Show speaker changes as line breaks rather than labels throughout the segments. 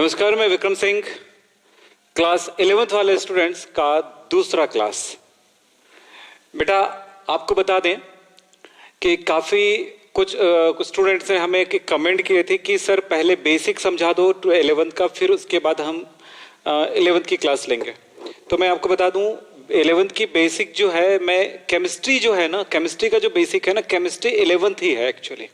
नमस्कार, मैं Vikram Singh, class 11th वाले स्टूडेंट्स का दूसरा क्लास। बेटा आपको बता दें कि काफ़ी कुछ स्टूडेंट्स ने हमें एक कमेंट किए थे कि सर पहले बेसिक समझा दो 11th का, फिर उसके बाद हम 11th की क्लास लेंगे। तो मैं आपको बता दूं 11th की बेसिक जो है, मैं केमिस्ट्री जो है ना, केमिस्ट्री का जो बेसिक है ना, केमिस्ट्री 11th ही है एक्चुअली।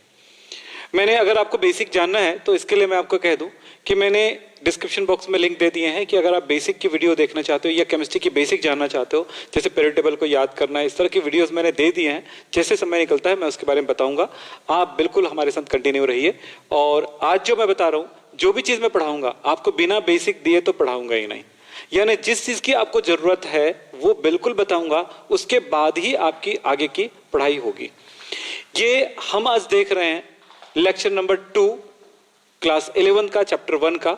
मैंने अगर आपको बेसिक जानना है तो इसके लिए मैं आपको कह दूं कि मैंने डिस्क्रिप्शन बॉक्स में लिंक दे दिए हैं कि अगर आप बेसिक की वीडियो देखना चाहते हो या केमिस्ट्री की बेसिक जानना चाहते हो, जैसे पीरियड टेबल को याद करना है, इस तरह की वीडियोस मैंने दे दिए हैं। जैसे समय निकलता है मैं उसके बारे में बताऊंगा। आप बिल्कुल हमारे साथ कंटिन्यू रहिए। और आज जो मैं बता रहा हूँ, जो भी चीज़ मैं पढ़ाऊंगा आपको बिना बेसिक दिए तो पढ़ाऊंगा ही नहीं। यानी जिस चीज़ की आपको ज़रूरत है वो बिल्कुल बताऊंगा, उसके बाद ही आपकी आगे की पढ़ाई होगी। ये हम आज देख रहे हैं लेक्चर नंबर 2 क्लास 11 का चैप्टर 1 का।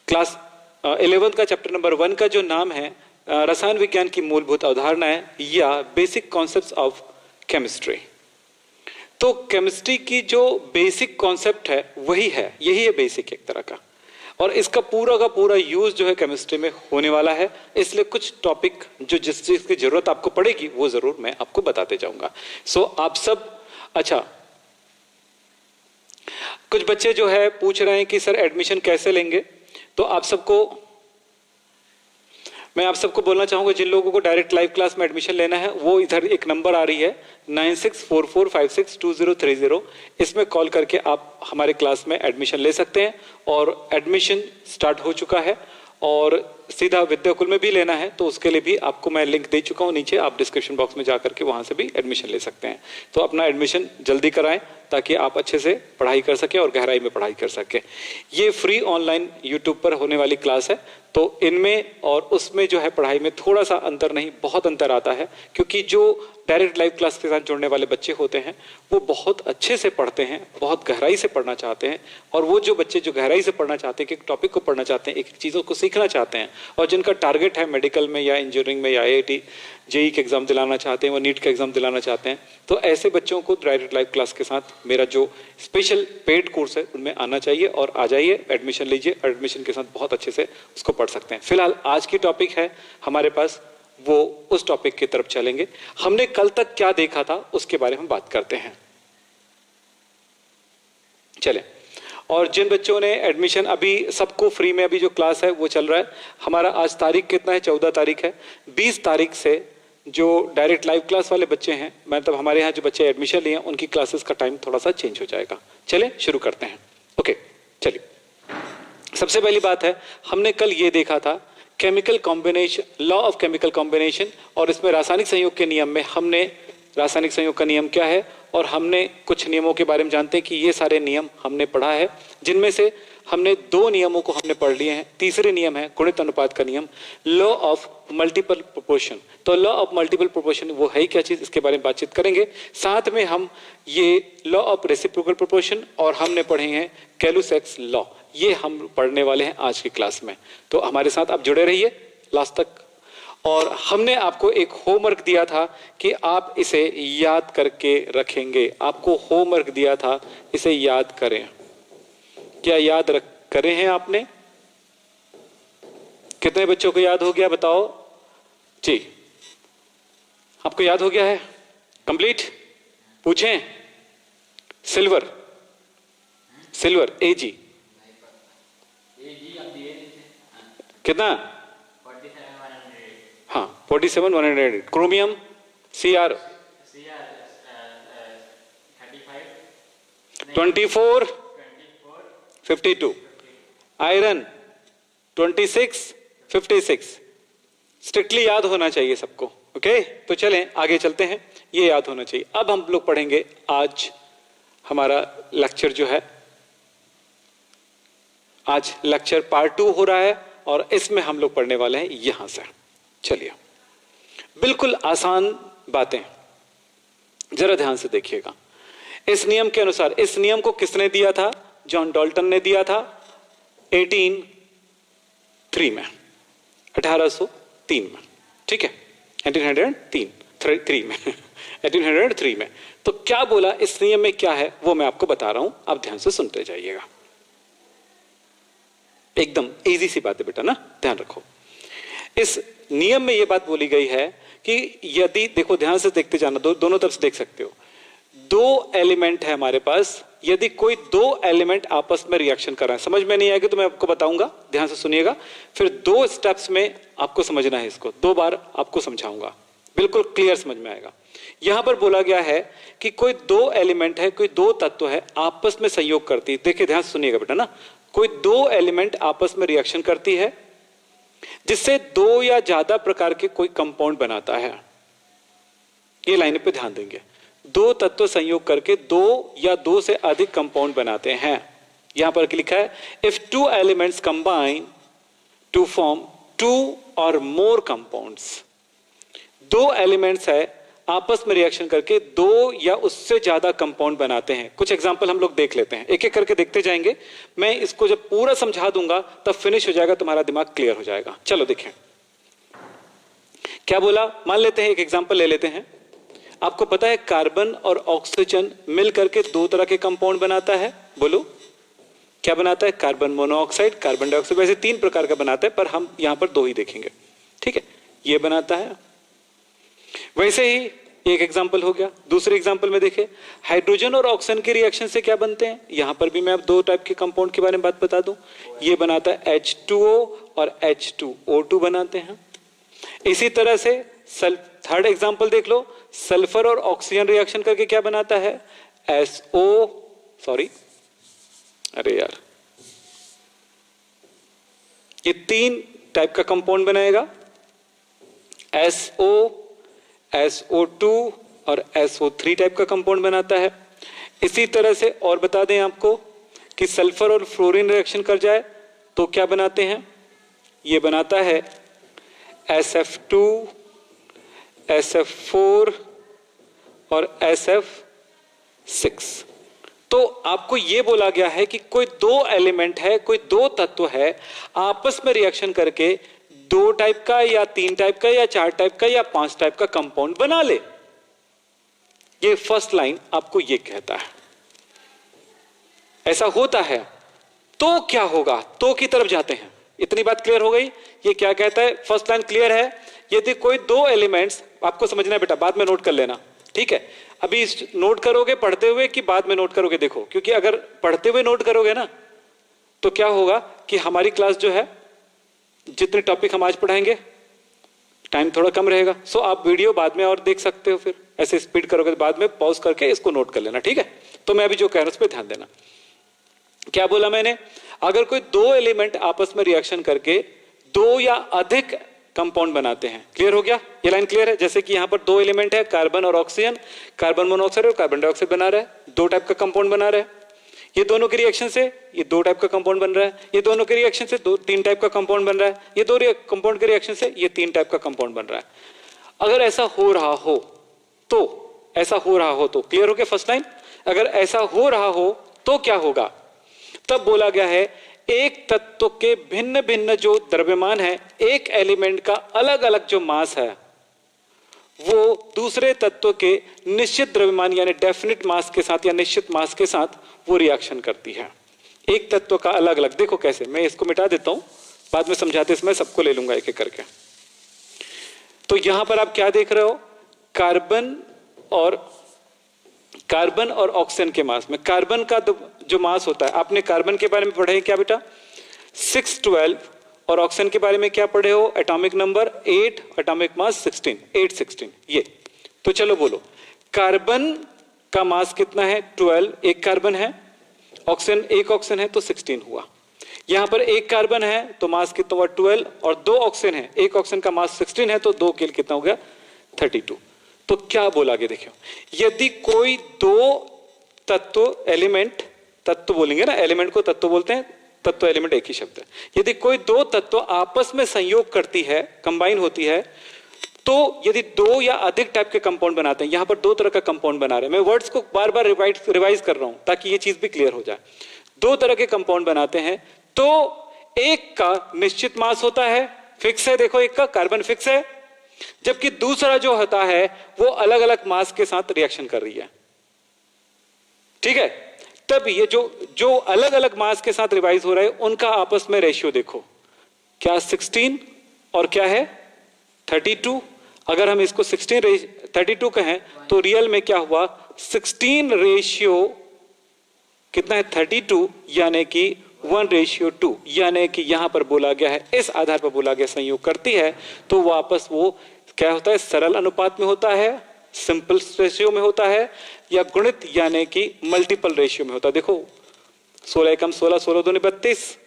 क्लास 11 का चैप्टर नंबर 1 का जो नाम है रसायन विज्ञान की मूलभूत अवधारणाएं या बेसिक कॉन्सेप्ट्स ऑफ केमिस्ट्री। तो केमिस्ट्री की जो बेसिक कॉन्सेप्ट है वही है, यही है बेसिक एक तरह का। और इसका पूरा का पूरा यूज जो है केमिस्ट्री में होने वाला है। इसलिए कुछ टॉपिक जो जिस चीज की जरूरत आपको पड़ेगी वो जरूर मैं आपको बताते जाऊंगा। सो आप सब, अच्छा, कुछ बच्चे जो है पूछ रहे हैं कि सर एडमिशन कैसे लेंगे। तो मैं आप सबको बोलना चाहूंगा, जिन लोगों को डायरेक्ट लाइव क्लास में एडमिशन लेना है वो इधर एक नंबर आ रही है 9644562030, इसमें कॉल करके आप हमारे क्लास में एडमिशन ले सकते हैं। और एडमिशन स्टार्ट हो चुका है और सीधा विद्याकुल में भी लेना है तो उसके लिए भी आपको मैं लिंक दे चुका हूं नीचे, आप डिस्क्रिप्शन बॉक्स में जाकर के वहां से भी एडमिशन ले सकते हैं। तो अपना एडमिशन जल्दी कराएं ताकि आप अच्छे से पढ़ाई कर सके और गहराई में पढ़ाई कर सके। ये फ्री ऑनलाइन यूट्यूब पर होने वाली क्लास है, तो इनमें और उसमें जो है पढ़ाई में थोड़ा सा अंतर नहीं, बहुत अंतर आता है। क्योंकि जो डायरेक्ट लाइव क्लास के साथ जुड़ने वाले बच्चे होते हैं वो बहुत अच्छे से पढ़ते हैं, बहुत गहराई से पढ़ना चाहते हैं। और वो जो बच्चे जो गहराई से पढ़ना चाहते हैं, एक टॉपिक को पढ़ना चाहते हैं, एक चीज़ों को सीखना चाहते हैं, और जिनका टारगेट है मेडिकल में या इंजीनियरिंग में या IIT JEE के एग्जाम दिलाना चाहते हैं, वो नीट का एग्जाम दिलाना चाहते हैं, तो ऐसे बच्चों को डायरेक्ट लाइव क्लास के साथ मेरा जो स्पेशल पेड कोर्स है उनमें आना चाहिए। और आ जाइए, एडमिशन लीजिए, एडमिशन के साथ बहुत अच्छे से उसको पढ़ सकते हैं। फिलहाल आज की टॉपिक है हमारे पास, वो उस टॉपिक की तरफ चलेंगे। हमने कल तक क्या देखा था उसके बारे में बात करते हैं, चलें। और जिन बच्चों ने एडमिशन, अभी सबको फ्री में अभी जो क्लास है वो चल रहा है हमारा। आज तारीख कितना है? 14 तारीख है। 20 तारीख से जो डायरेक्ट लाइव क्लास वाले बच्चे हैं, मतलब हमारे यहाँ जो बच्चे एडमिशन लिए हैं, उनकी क्लासेस का टाइम थोड़ा सा चेंज हो जाएगा। चलें शुरू करते हैं। ओके, चलिए। सबसे पहली बात है, हमने कल ये देखा था chemical combination, law of chemical combination, और इसमें रासायनिक संयोग के नियम में हमने रासायनिक संयोग का नियम क्या है और हमने कुछ नियमों के बारे में जानते हैं कि ये सारे नियम हमने पढ़ा है, जिनमें से हमने 2 नियमों को हमने पढ़ लिए हैं। तीसरे नियम है गुणित अनुपात का नियम, लॉ ऑफ मल्टीपल प्रोपोर्शन। तो लॉ ऑफ मल्टीपल प्रोपोर्शन वो है क्या चीज, इसके बारे में बातचीत करेंगे। साथ में हम ये लॉ ऑफ रेसिप्रोकल प्रोपोर्शन और हमने पढ़े हैं कैलुसेक्स लॉ, ये हम पढ़ने वाले हैं आज की क्लास में। तो हमारे साथ आप जुड़े रहिए लास्ट तक। और हमने आपको एक होमवर्क दिया था कि आप इसे याद करके रखेंगे। आपको होमवर्क दिया था, इसे याद करें। क्या याद करे हैं आपने? कितने बच्चों को याद हो गया बताओ जी? आपको याद हो गया है कंप्लीट? पूछें? सिल्वर AG कितना? हाँ 47,108। Chromium CR 24,52। आयरन 26,56। स्ट्रिक्टली याद होना चाहिए सबको। ओके, तो चलें आगे चलते हैं, ये याद होना चाहिए। अब हम लोग पढ़ेंगे, आज हमारा लेक्चर जो है, आज लेक्चर पार्ट 2 हो रहा है और इसमें हम लोग पढ़ने वाले हैं यहां से। चलिए, बिल्कुल आसान बातें, जरा ध्यान से देखिएगा। इस नियम के अनुसार, इस नियम को किसने दिया था? जॉन डाल्टन ने दिया था 1803 में, 1803 में, ठीक है, 1803 में 1803 में। तो क्या बोला इस नियम में, क्या है वो मैं आपको बता रहा हूं, आप ध्यान से सुनते जाइएगा। एकदम इजी सी बात है बेटा ना, ध्यान रखो। इस नियम में यह बात बोली गई है कि यदि, देखो ध्यान से देखते जाना, दोनों तरफ से देख सकते हो, दो एलिमेंट है हमारे पास, यदि कोई दो एलिमेंट आपस में रिएक्शन कर रहा है, समझ में नहीं आएगी तो मैं आपको बताऊंगा, ध्यान से सुनिएगा, फिर 2 स्टेप्स में आपको समझना है इसको, 2 बार आपको समझाऊंगा, बिल्कुल क्लियर समझ में आएगा। यहां पर बोला गया है कि कोई 2 एलिमेंट है, कोई 2 तत्व है, आपस में संयोग करती है। देखिए ध्यान से सुनिएगा बेटा ना, कोई 2 एलिमेंट आपस में रिएक्शन करती है जिससे 2 या ज्यादा प्रकार के कोई कंपाउंड बनाता है। ये लाइन पे ध्यान देंगे, 2 तत्व संयोग करके 2 या 2 से अधिक कंपाउंड बनाते हैं। यहां पर लिखा है if 2 elements combine to form 2 or more compounds. 2 elements है, आपस में रिएक्शन करके 2 या उससे ज्यादा कंपाउंड बनाते हैं। कुछ एग्जांपल हम लोग देख लेते हैं, एक एक करके देखते जाएंगे। मैं इसको जब पूरा समझा दूंगा तब फिनिश हो जाएगा, तुम्हारा दिमाग क्लियर हो जाएगा। चलो देखें क्या बोला, मान लेते हैं एक एग्जांपल ले लेते हैं। आपको पता है कार्बन और ऑक्सीजन मिलकर के 2 तरह के कंपाउंड बनाता है, बोलो क्या बनाता है? कार्बन मोनोऑक्साइड, कार्बन डाइऑक्साइड, वैसे 3 प्रकार का बनाता है पर हम यहां पर 2 ही देखेंगे, ठीक है। ये बनाता है, वैसे ही एक एग्जांपल हो गया। दूसरे एग्जांपल में देखें, हाइड्रोजन और ऑक्सीजन के रिएक्शन से क्या बनते हैं। यहां पर भी मैं अब 2 टाइप के कंपाउंड के बारे में बात बता दूं। ये बनाता है H2O और H2O2 बनाते हैं। इसी तरह से थर्ड एग्जांपल देख लो, सल्फर और ऑक्सीजन रिएक्शन करके क्या बनाता है, अरे यार, ये 3 टाइप का कंपाउंड बनाएगा, SO, SO2 और SO3 टाइप का कंपाउंड बनाता है। इसी तरह से और बता दें आपको कि सल्फर और फ्लोरीन रिएक्शन कर जाए तो क्या बनाते हैं, ये बनाता है SF2, SF4 और SF6। तो आपको यह बोला गया है कि कोई 2 एलिमेंट है, कोई 2 तत्व है, आपस में रिएक्शन करके 2 टाइप का या 3 टाइप का या 4 टाइप का या 5 टाइप का कंपाउंड बना ले। ये फर्स्ट लाइन आपको ये कहता है। ऐसा होता है तो क्या होगा, तो की तरफ जाते हैं। इतनी बात क्लियर हो गई। ये क्या कहता है, फर्स्ट लाइन क्लियर है। यदि कोई 2 एलिमेंट्स, आपको समझना है बेटा, बाद में नोट कर लेना, ठीक है। अभी नोट करोगे पढ़ते हुए कि बाद में नोट करोगे, देखो, क्योंकि अगर पढ़ते हुए नोट करोगे ना तो क्या होगा कि हमारी क्लास जो है, जितने टॉपिक हम आज पढ़ाएंगे टाइम थोड़ा कम रहेगा। सो आप वीडियो बाद में और देख सकते हो, फिर ऐसे स्पीड करोगे तो बाद में पॉज करके इसको नोट कर लेना, ठीक है। तो मैं अभी जो कह रहा हूं उस पर ध्यान देना। क्या बोला मैंने, अगर कोई 2 एलिमेंट आपस में रिएक्शन करके 2 या अधिक कंपाउंड बनाते हैं, क्लियर हो गया, ये लाइन क्लियर है। जैसे कि यहां पर 2 एलिमेंट है, कार्बन और ऑक्सीजन, कार्बन मोनोऑक्साइड और कार्बन डाइऑक्साइड बना रहा है, 2 टाइप का कंपाउंड बना रहा है। ये दोनों के रिएक्शन से ये 2 टाइप का कंपाउंड बन रहा है, ये दोनों के रिएक्शन से 3 टाइप का कंपाउंड बन रहा है, ये 2 कंपाउंड के रिएक्शन से ये 3 टाइप का कंपाउंड बन रहा है। अगर ऐसा हो रहा हो तो क्लियर हो गया फर्स्ट लाइन। अगर ऐसा हो रहा हो तो क्या होगा, तब बोला गया है एक तत्व के भिन्न भिन्न जो द्रव्यमान है, एक एलिमेंट का अलग अलग जो मास है वो दूसरे तत्व के निश्चित द्रव्यमान यानी डेफिनेट मास के साथ या निश्चित मास के साथ वो रिएक्शन करती है। एक तत्व का अलग अलग, देखो कैसे, मैं इसको मिटा देता हूं, बाद में समझाते समय सबको ले लूंगा एक एक करके। तो यहां पर आप क्या देख रहे हो, कार्बन और ऑक्सीजन के मास में, कार्बन का जो मास होता है, आपने कार्बन के बारे में पढ़े क्या बेटा, 612, और ऑक्सीजन के बारे में क्या पढ़े हो, एटॉमिक नंबर 8, एटॉमिक मास 16, 816। ये तो चलो बोलो, कार्बन का मास कितना है, 12, एक कार्बन है, ऑक्सीजन एक ऑक्सीजन है तो 16 हुआ। यहां पर एक कार्बन है तो मास कितना हुआ 12, और 2 ऑक्सीजन है, एक ऑक्सीजन का मास 16 है तो 2 के कितना हो गया 32। तो क्या बोला गया, देखियो, यदि कोई 2 तत्व, एलिमेंट, तत्व बोलेंगे ना, एलिमेंट को तत्व बोलते हैं, तत्व एलिमेंट एक ही शब्द है। यदि कोई 2 तत्व आपस में संयोग करती है, कंबाइन होती है, तो यदि 2 या अधिक टाइप के कंपाउंड बनाते हैं, यहां पर 2 तरह का कंपाउंड बना रहे हैं, मैं वर्ड्स को बार बार रिवाइज कर रहा हूं ताकि ये चीज भी क्लियर हो जाए। 2 तरह के कंपाउंड बनाते हैं तो एक का निश्चित मास होता है, फिक्स है, देखो एक का कार्बन फिक्स है, जबकि दूसरा जो होता है वो अलग अलग मास के साथ रिएक्शन कर रही है, ठीक है। तब ये जो अलग अलग मास के साथ रिवाइज हो रहा है उनका आपस में रेशियो देखो, क्या 16 और क्या है 32। अगर हम इसको 32 कहें तो रियल में क्या हुआ, 16 रेशियो कितना है 32, यानी कि 1:2, यानी कि यहां पर बोला गया है, इस आधार पर बोला गया संयोग करती है तो वापस वो क्या होता है, सरल अनुपात में होता है, सिंपल रेशियो में होता है, या गुणित यानी कि मल्टीपल रेशियो में होता है। देखो 16 एकम 16, 16 दूनी 32,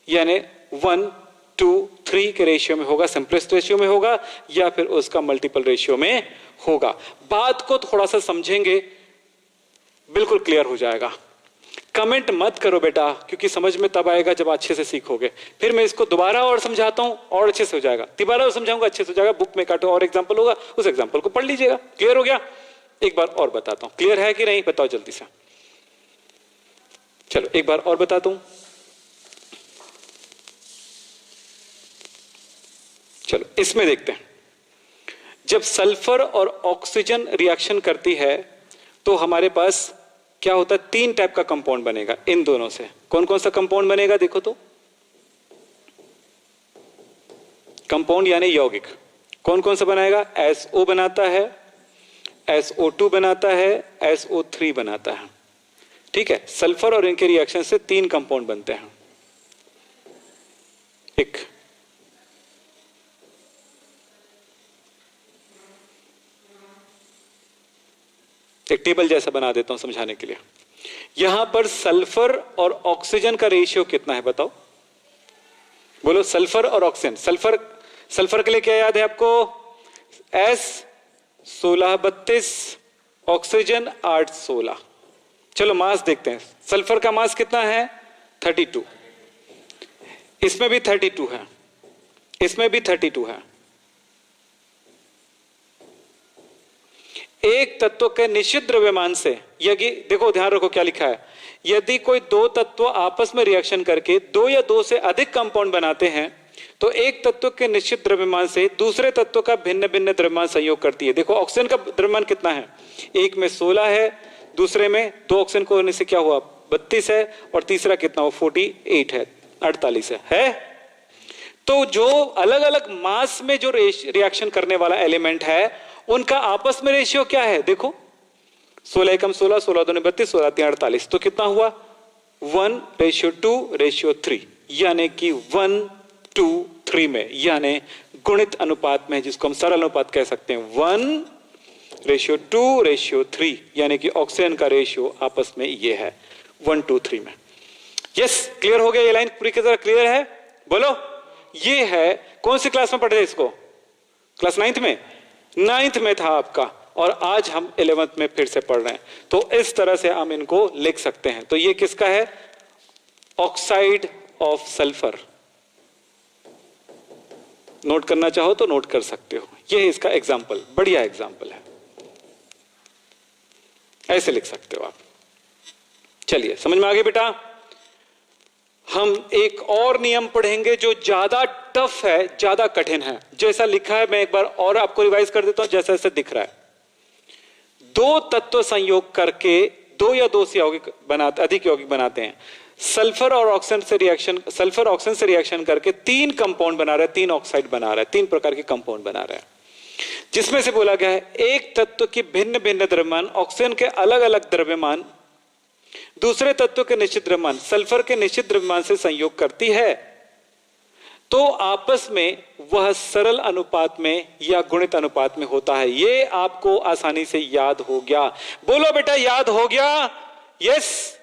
यानी 1:3 के रेशियो में होगा, सिंपलेस्ट रेशियो में होगा, या फिर उसका मल्टीपल रेशियो में होगा। बात को थोड़ा सा समझेंगे बिल्कुल क्लियर हो जाएगा। कमेंट मत करो बेटा, क्योंकि समझ में तब आएगा जब अच्छे से सीखोगे। फिर मैं इसको दोबारा और समझाता हूं और अच्छे से हो जाएगा, दोबारा और समझाऊंगा अच्छे से हो जाएगा। बुक में काटो और एग्जाम्पल होगा, उस एग्जाम्पल को पढ़ लीजिएगा। क्लियर हो गया? एक बार और बताता हूं, क्लियर है कि नहीं बताओ जल्दी से। चलो एक बार और बताता हूं। चलो इसमें देखते हैं, जब सल्फर और ऑक्सीजन रिएक्शन करती है तो हमारे पास क्या होता है, 3 टाइप का कंपाउंड बनेगा इन दोनों से। कौन कौन सा कंपाउंड बनेगा देखो तो, कंपाउंड यानी यौगिक कौन कौन सा बनाएगा, SO बनाता है, SO2 बनाता है, SO3 बनाता है। ठीक है, सल्फर और इनके रिएक्शन से 3 कंपाउंड बनते हैं। एक टेबल जैसा बना देता हूं समझाने के लिए। यहां पर सल्फर और ऑक्सीजन का रेशियो कितना है बताओ, बोलो सल्फर और ऑक्सीजन। सल्फर के लिए क्या याद है आपको, S1632, ऑक्सीजन 816। चलो मास देखते हैं, सल्फर का मास कितना है 32, इसमें भी 32 है, इसमें भी 32 है। एक तत्व के निश्चित द्रव्यमान से, यदि देखो ध्यान रखो क्या लिखा है, यदि कोई 2 तत्व आपस में रिएक्शन करके 2 या 2 से अधिक कंपाउंड बनाते हैं तो एक तत्व के निश्चित द्रव्यमान से दूसरे तत्व का भिन्न भिन्न द्रव्यमान संयोग करती है। देखो ऑक्सीजन का द्रव्यमान कितना है, एक में 16 है, दूसरे में 2 ऑक्सीजन को होने से क्या हुआ 32 है, और तीसरा कितना हुआ 48 है, 48 है। तो जो अलग अलग मास में जो रिएक्शन करने वाला एलिमेंट है उनका आपस में रेशियो क्या है, देखो 16 एकम 16, 16 दूनी 32, 16 तीन 48, तो कितना हुआ 1:2:3, यानी कि 1:3 में, यानी गुणित अनुपात में, जिसको हम सरल अनुपात कह सकते हैं, 1:2:3, यानी कि ऑक्सीजन का रेशियो आपस में ये है 1:3 में। यस, क्लियर हो गया? ये लाइन पूरी की तरह क्लियर है? बोलो। ये है कौन सी क्लास में पढ़ रहे इसको, क्लास 9th में, 9th में था आपका, और आज हम 11th में फिर से पढ़ रहे हैं। तो इस तरह से हम इनको लिख सकते हैं। तो ये किसका है, ऑक्साइड ऑफ सल्फर। नोट करना चाहो तो नोट कर सकते हो, ये इसका एग्जाम्पल, बढ़िया एग्जाम्पल है, ऐसे लिख सकते हो आप। चलिए समझ में आ गई बेटा। हम एक और नियम पढ़ेंगे जो ज्यादा टफ है, ज्यादा कठिन है। जैसा लिखा है मैं एक बार और आपको रिवाइज कर देता हूं, जैसा जैसे दिख रहा है। 2 तत्व संयोग करके 2 या 2 से यौगिक बनाते, अधिक यौगिक बनाते हैं। सल्फर और ऑक्सीजन से रिएक्शन, सल्फर ऑक्सीजन से रिएक्शन करके 3 कंपाउंड बना रहा है, 3 ऑक्साइड बना रहा है, 3 प्रकार के कंपाउंड बना रहा है, जिसमें से बोला गया है एक तत्व की भिन्न भिन्न द्रव्यमान, ऑक्सीजन के अलग अलग द्रव्यमान दूसरे तत्व के निश्चित द्रव्यमान, सल्फर के निश्चित द्रव्यमान से संयोग करती है, तो आपस में वह सरल अनुपात में या गुणित अनुपात में होता है। ये आपको आसानी से याद हो गया। बोलो बेटा, याद हो गया? यस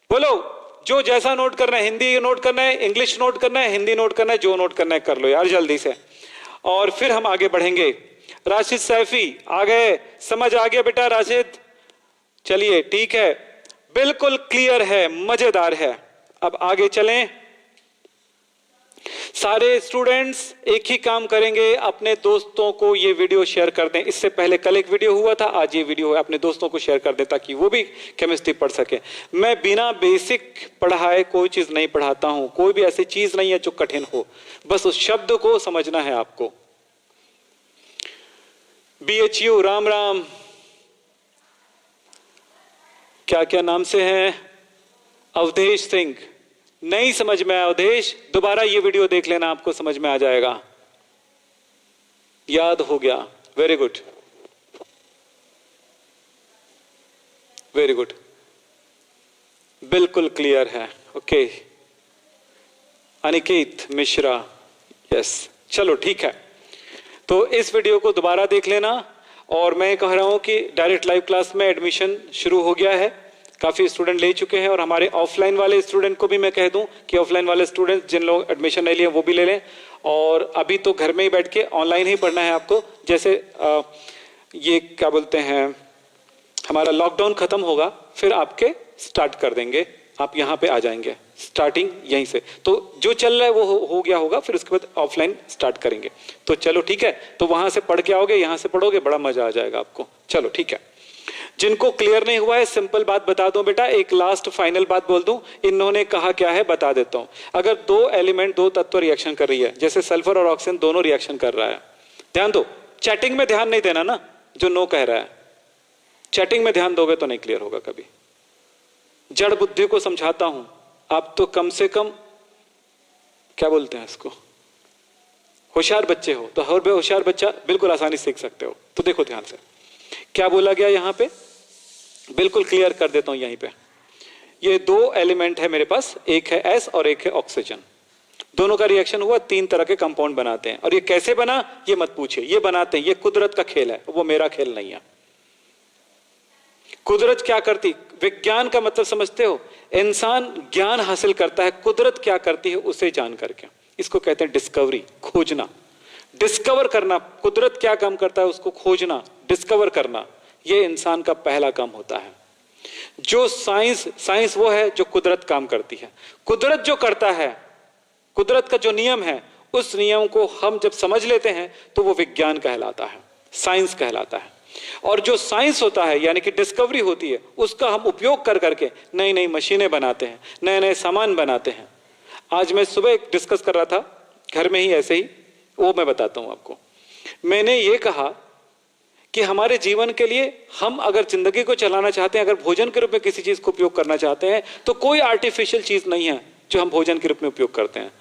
बोलो। जो जैसा नोट करना है, हिंदी नोट करना है, इंग्लिश नोट करना है, हिंदी नोट करना है, जो नोट करना है कर लो यार जल्दी से, और फिर हम आगे बढ़ेंगे। राशिद सैफी आ गए, समझ आ गया बेटा राशिद? चलिए ठीक है, बिल्कुल क्लियर है, मजेदार है। अब आगे चलें। सारे स्टूडेंट्स एक ही काम करेंगे, अपने दोस्तों को ये वीडियो शेयर कर दें। इससे पहले कल एक वीडियो हुआ था, आज ये वीडियो है, अपने दोस्तों को शेयर कर दें ताकि वो भी केमिस्ट्री पढ़ सके। मैं बिना बेसिक पढ़ाए कोई चीज नहीं पढ़ाता हूं, कोई भी ऐसी चीज नहीं है जो कठिन हो, बस उस शब्द को समझना है आपको। BHU राम राम, क्या क्या नाम से हैं? अवधेश सिंह, नहीं समझ में आया अवधेश, दोबारा ये वीडियो देख लेना, आपको समझ में आ जाएगा। याद हो गया, वेरी गुड, वेरी गुड, बिल्कुल क्लियर है। ओके, अनिकेत मिश्रा, यस, चलो ठीक है। तो इस वीडियो को दोबारा देख लेना। और मैं कह रहा हूं कि डायरेक्ट लाइव क्लास में एडमिशन शुरू हो गया है, काफी स्टूडेंट ले चुके हैं। और हमारे ऑफलाइन वाले स्टूडेंट को भी मैं कह दूं कि ऑफलाइन वाले स्टूडेंट जिन लोग एडमिशन नहीं लिए वो भी ले लें। और अभी तो घर में ही बैठ के ऑनलाइन ही पढ़ना है आपको। जैसे ये क्या बोलते हैं, हमारा लॉकडाउन खत्म होगा फिर आपके स्टार्ट कर देंगे, आप यहाँ पे आ जाएंगे, स्टार्टिंग यहीं से। तो जो चल रहा है वो हो गया होगा, फिर उसके बाद ऑफलाइन स्टार्ट करेंगे। तो चलो ठीक है, तो वहां से पढ़ के आओगे, यहां से पढ़ोगे, बड़ा मजा आ जाएगा आपको। चलो ठीक है, जिनको क्लियर नहीं हुआ है सिंपल बात बता दूं बेटा, एक लास्ट फाइनल बात बोल दूं, इन्होंने कहा क्या है बता देता हूं। अगर दो एलिमेंट, दो तत्व रिएक्शन कर रही है, जैसे सल्फर और ऑक्सीजन दोनों रिएक्शन कर रहा है, ध्यान दो, चैटिंग में ध्यान नहीं देना ना, जो नो कह रहा है, चैटिंग में ध्यान दोगे तो नहीं क्लियर होगा कभी। जड़ बुद्धि को समझाता हूं, आप तो कम से कम क्या बोलते हैं इसको, होशियार बच्चे हो, तो हर होशियार बच्चा बिल्कुल आसानी से सीख सकते हो। तो देखो ध्यान से क्या बोला गया यहां पे, बिल्कुल क्लियर कर देता हूं। यहीं पे ये दो एलिमेंट है मेरे पास, एक है एस और एक है ऑक्सीजन, दोनों का रिएक्शन हुआ, तीन तरह के कंपाउंड बनाते हैं। और ये कैसे बना ये मत पूछिए, ये बनाते हैं, ये कुदरत का खेल है, वो मेरा खेल नहीं है। कुदरत क्या करती, विज्ञान का मतलब समझते हो, इंसान ज्ञान हासिल करता है, कुदरत क्या करती है उसे जान करके, इसको कहते हैं डिस्कवरी, खोजना, डिस्कवर करना। कुदरत क्या काम करता है उसको खोजना, डिस्कवर करना, यह इंसान का पहला काम होता है। जो साइंस वो है जो कुदरत काम करती है। कुदरत जो करता है, कुदरत का जो नियम है, उस नियम को हम जब समझ लेते हैं तो वो विज्ञान कहलाता है, साइंस कहलाता है। और जो साइंस होता है यानी कि डिस्कवरी होती है, उसका हम उपयोग कर करके नई नई मशीनें बनाते हैं, नए नए सामान बनाते हैं। आज मैं सुबह डिस्कस कर रहा था घर में ही ऐसे ही, वो मैं बताता हूं आपको। मैंने ये कहा कि हमारे जीवन के लिए हम अगर जिंदगी को चलाना चाहते हैं, अगर भोजन के रूप में किसी चीज को उपयोग करना चाहते हैं, तो कोई आर्टिफिशियल चीज नहीं है जो हम भोजन के रूप में उपयोग करते हैं।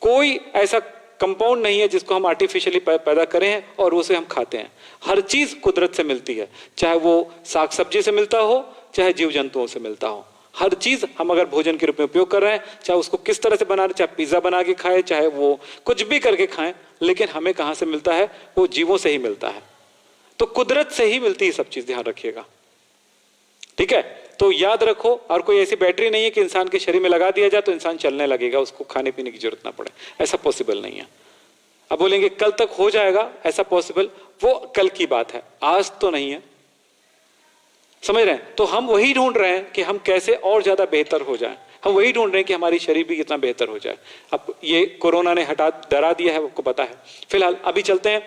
कोई ऐसा कंपाउंड नहीं है जिसको हम आर्टिफिशियली पैदा करें हैं और उसे हम खाते हैं। हर चीज कुदरत से मिलती है, चाहे वो साग सब्जी से मिलता हो, चाहे जीव जंतुओं से मिलता हो। हर चीज हम अगर भोजन के रूप में उपयोग कर रहे हैं, चाहे उसको किस तरह से बना रहे, चाहे पिज्जा बना के खाए, चाहे वो कुछ भी करके खाएं, लेकिन हमें कहां से मिलता है, वो जीवों से ही मिलता है। तो कुदरत से ही मिलती है सब चीज, ध्यान रखिएगा, ठीक है। तो याद रखो, और कोई ऐसी बैटरी नहीं है कि इंसान के शरीर में लगा दिया जाए तो इंसान चलने लगेगा, उसको खाने पीने की जरूरत ना पड़े, ऐसा पॉसिबल नहीं है। अब बोलेंगे कल तक हो जाएगा, ऐसा पॉसिबल, वो कल की बात है, आज तो नहीं है, समझ रहे हैं। तो हम वही ढूंढ रहे हैं कि हम कैसे और ज्यादा बेहतर हो जाएं, हम वही ढूंढ रहे हैं कि हमारी शरीर भी कितना बेहतर हो जाए। अब ये कोरोना ने डरा दिया है, आपको पता है। फिलहाल अभी चलते हैं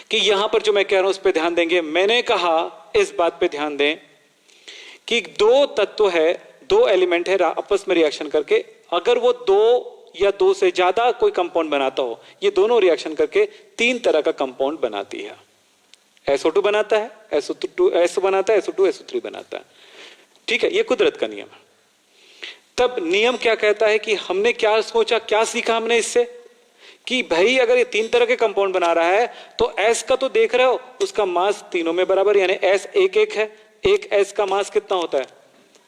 कि यहां पर जो मैं कह रहा हूं उस पर ध्यान देंगे। मैंने कहा इस बात पे ध्यान दें कि दो तत्व है, दो एलिमेंट है, आपस में रिएक्शन करके अगर वो दो या दो से ज्यादा कोई कंपाउंड बनाता हो, ये दोनों रिएक्शन करके तीन तरह का कंपाउंड बनाती है। SO2 बनाता है, SO2 बनाता है, SO2 SO3 बनाता है, ठीक है। ये कुदरत का नियम है। तब नियम क्या कहता है कि हमने क्या सोचा, क्या सीखा हमने इससे, कि भाई अगर ये तीन तरह के कंपाउंड बना रहा है तो S का तो देख रहे हो, उसका मास तीनों में बराबर, यानी S एक एक है। एक S का मास कितना होता है,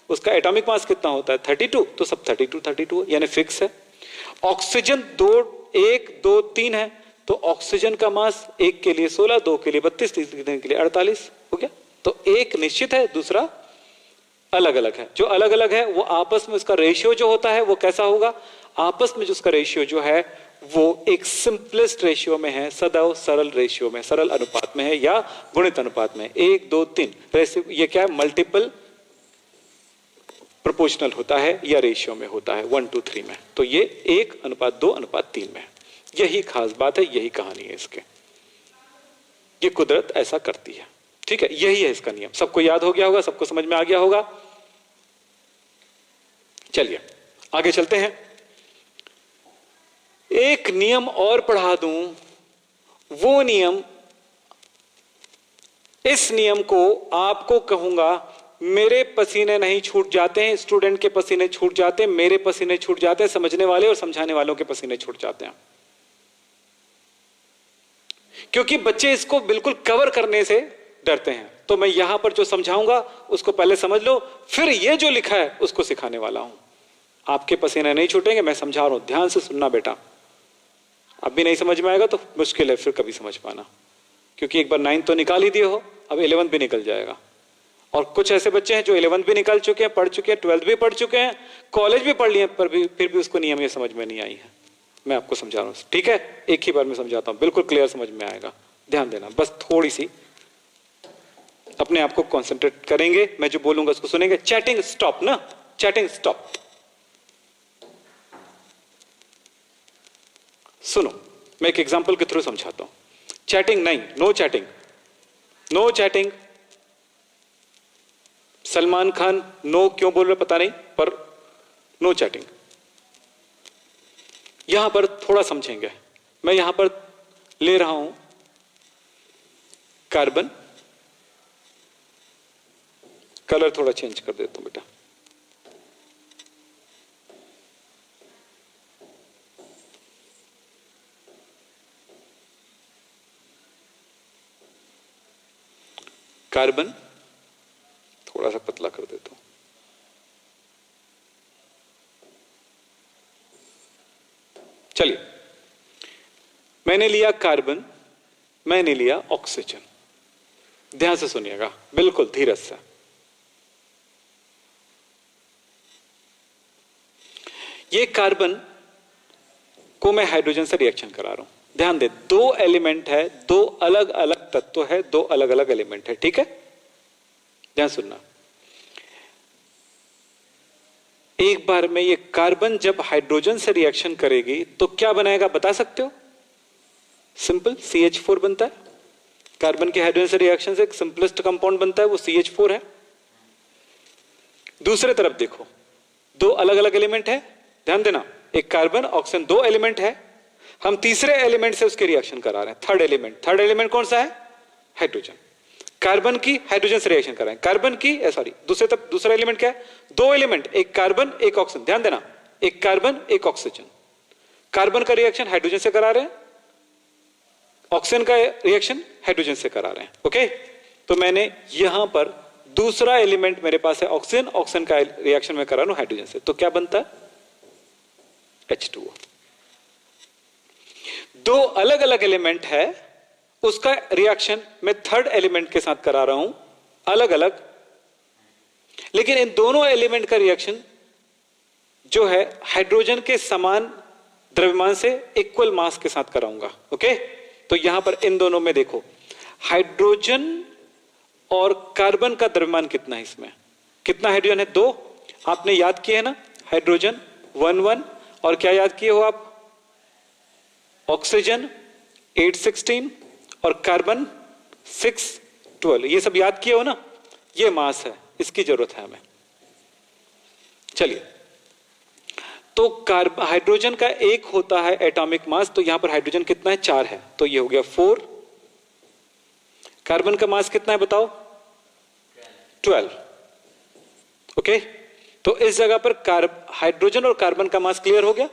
उसका एटॉमिक मास कितना होता है 32, तो सब 32 यानी फिक्स है। ऑक्सीजन 2 1 2 3 है, तो ऑक्सीजन का मास एक के लिए 16, दो के लिए 32, तीसरे के लिए 48 हो गया। तो एक निश्चित है, दूसरा अलग अलग है। जो अलग अलग है वो आपस में उसका रेशियो जो होता है वो कैसा होगा, आपस में जो उसका रेशियो जो है वो एक सिंपलेस्ट रेशियो में है, सदैव सरल रेशियो में, सरल अनुपात में है या गुणित अनुपात में, 1 2 3 रेशियो। ये क्या है, मल्टीपल प्रोपोर्शनल होता है या रेशियो में होता है 1 2 3 में। तो ये 1:2:3 में। यही खास बात है, यही कहानी है इसके, ये कुदरत ऐसा करती है, ठीक है। यही है इसका नियम, सबको याद हो गया होगा, सबको समझ में आ गया होगा। चलिए आगे चलते हैं। एक नियम और पढ़ा दूं, वो नियम, इस नियम को आपको कहूंगा मेरे पसीने नहीं छूट जाते हैं, स्टूडेंट के पसीने छूट जाते हैं, मेरे पसीने छूट जाते हैं, समझने वाले और समझाने वालों के पसीने छूट जाते हैं, क्योंकि बच्चे इसको बिल्कुल कवर करने से डरते हैं। तो मैं यहां पर जो समझाऊंगा उसको पहले समझ लो, फिर ये जो लिखा है उसको सिखाने वाला हूं। आपके पसीने नहीं छूटेंगे, मैं समझा रहा हूं, ध्यान से सुनना बेटा। अब भी नहीं समझ में आएगा तो मुश्किल है फिर कभी समझ पाना, क्योंकि एक बार 9th तो निकाल ही दिए हो, अब 11th भी निकल जाएगा। और कुछ ऐसे बच्चे हैं जो 11th भी निकाल चुके हैं, पढ़ चुके हैं, 12th भी पढ़ चुके हैं, कॉलेज भी पढ़ लिए, पर भी फिर भी उसको नियम ये समझ में नहीं आई है। मैं आपको समझा रहा हूं, ठीक है? एक ही बार में समझाता हूं, बिल्कुल क्लियर समझ में आएगा। ध्यान देना, बस थोड़ी सी अपने आप को कॉन्सेंट्रेट करेंगे, मैं जो बोलूंगा उसको सुनेंगे। चैटिंग स्टॉप ना, चैटिंग स्टॉप। सुनो, मैं एक एग्जांपल के थ्रू समझाता हूं। चैटिंग नहीं, no chatting, no chatting. Salman Khan no क्यों बोल रहे पता नहीं, पर नो चैटिंग। यहां पर थोड़ा समझेंगे। मैं यहां पर ले रहा हूं कार्बन, कलर थोड़ा चेंज कर देता हूं बेटा। कार्बन थोड़ा सा पतला कर देता हूं। चलिए, मैंने लिया कार्बन, मैंने लिया ऑक्सीजन। ध्यान से सुनिएगा, बिल्कुल धीरज से। ये कार्बन को मैं हाइड्रोजन से रिएक्शन करा रहा हूं। ध्यान दे, दो एलिमेंट है, दो अलग अलग तत्व है, दो अलग अलग एलिमेंट है, ठीक है? ध्यान सुनना। एक बार में ये कार्बन जब हाइड्रोजन से रिएक्शन करेगी तो क्या बनाएगा बता सकते हो? सिंपल CH4 बनता है। कार्बन के हाइड्रोजन से रिएक्शन से एक सिंपलेस्ट कंपाउंड बनता है, वो CH4 है। दूसरे तरफ देखो, दो अलग अलग एलिमेंट है, ध्यान देना, एक कार्बन ऑक्सीजन, दो एलिमेंट है। हम तीसरे एलिमेंट से उसके रिएक्शन करा रहे हैं, थर्ड एलिमेंट। थर्ड एलिमेंट कौन सा है? हाइड्रोजन। कार्बन की हाइड्रोजन से रिएक्शन कर रहे हैं, कार्बन की सॉरी दूसरे तरफ दूसरा एलिमेंट क्या है? दो एलिमेंट, एक कार्बन एक ऑक्सीजन। ध्यान देना, एक कार्बन एक ऑक्सीजन। कार्बन का रिएक्शन हाइड्रोजन से करा रहे हैं, ऑक्सीजन का रिएक्शन हाइड्रोजन से करा रहे हैं। ओके, तो मैंने यहां पर दूसरा एलिमेंट मेरे पास है ऑक्सीजन, ऑक्सीजन का रिएक्शन में करा रहा हूं हाइड्रोजन से, तो क्या बनता है? H2O। दो अलग अलग एलिमेंट है, उसका रिएक्शन मैं थर्ड एलिमेंट के साथ करा रहा हूं, अलग अलग, लेकिन इन दोनों एलिमेंट का रिएक्शन जो है हाइड्रोजन के समान द्रव्यमान से इक्वल मास के साथ कराऊंगा। ओके, तो यहां पर इन दोनों में देखो, हाइड्रोजन और कार्बन का द्रव्यमान कितना है? इसमें कितना हाइड्रोजन है? 2। आपने याद किया है ना, हाइड्रोजन 1 और क्या याद किए हो आप? ऑक्सीजन 816 और कार्बन 612, ये सब याद किए हो ना? ये मास है, इसकी जरूरत है हमें। चलिए, तो हाइड्रोजन का एक होता है एटॉमिक मास, तो यहां पर हाइड्रोजन कितना है? 4 है, तो ये हो गया 4। कार्बन का मास कितना है बताओ? 12। ओके, तो इस जगह पर हाइड्रोजन और कार्बन का मास क्लियर हो गया।